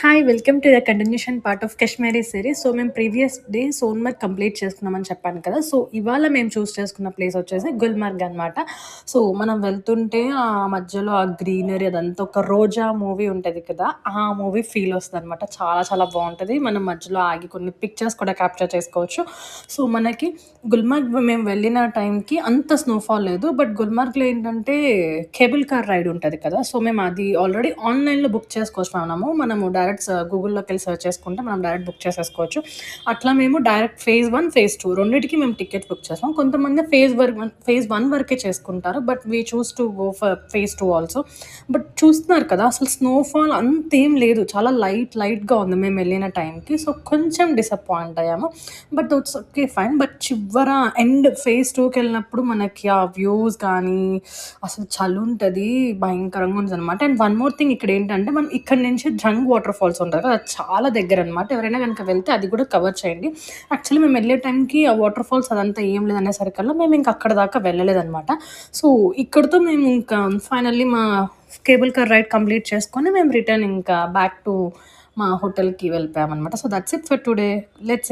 Hi! Welcome to the continuation part of 'Kashmiri' series. So, మేము previous day సోన్‌మర్గ్ complete చేసుకున్నామని చెప్పాను కదా! సో, ఇవాళ మేము చేసుకున్న ప్లేస్ వచ్చేసి గుల్మర్గ్ అనమాట. సో, మనం వెళ్తుంటే మధ్యలో ఆ గ్రీనరీ అదంతా ఒక 'రోజా' మూవీ ఉంటది కదా! ఆ మూవీ ఫీల్ వస్తదనమాట. చాలా చాలా బావుంటది. మనం మధ్యలో ఆగి కొన్ని పిక్చర్స్ కూడా క్యాప్చర్ చేసుకోవచ్చు. సో, మనకి గుల్మర్గ్ మేము వెళ్ళిన టైంకి అంత స్నోఫాల్ లేదు. బట్ గుల్మర్గ్‌లో ఏంటంటే కేబుల్ కార్ రైడ్ ఉంటది కదా! సో, మేము అది ఆల్రెడీ ఆన్‌లైన్‌లో బుక్ చేసుకోవచ్చు మనము డైరెక్ట్ గూగుల్‌లోకెళ్ళి సెర్చ్ చేసుకుంటే మనం డైరెక్ట్ బుక్ చేసేసుకోవచ్చు. అట్లా మేము డైరెక్ట్ ఫేజ్ 1, ఫేజ్ 2 రెండిటికి మేము టికెట్స్ బుక్ చేసాం. కొంతమంది ఫేజ్ 1 వరకే చేసుకుంటారు. But we choose to go for phase 2 also. But చూస్తున్నారు కదా! అసలు స్నోఫాల్ అంతేం లేదు. చాలా లైట్‌గా ఉంది మేమెళ్ళిన టైంకి. సో, కొంచెం డిసప్పాయింట్ అయ్యాము. But it's okay fine. But చివర ఎండ్ ఫేజ్ 2కెళ్ళినప్పుడు మనకి ఆ వ్యూస్ కానీ, అసలు చలుంటది. భయంకరంగా ఉంటదనమాట. అండ్ వన్ మోర్ థింగ్ ఇక్కడేంటంటే, మనం ఇక్కడి నుంచి జంగ్ వాటర్ ఫాల్స్ ఉంటది కదా! అది చాలా దగ్గరనమాట. ఎవరైనా గనుక వెళ్తే అది కూడా కవర్ చేయండి. యాక్చువల్లీ మేమెళ్ళే టైంకి ఆ వాటర్ ఫాల్స్ అదంతా ఏం లేదనేసరికల్లా మేమింక అక్కడి దాకా వెళ్ళలేదనమాట. సో, ఇక్కడితో మేము ఇంకా ఫైనల్లీ మా కేబుల్ కార్ రైడ్ కంప్లీట్ చేసుకొని మేము రిటర్న్ ఇంకా బ్యాక్ టు మా హోటల్‌కి వెళ్ళిపోయామనమాట. So, that's it for today. Let's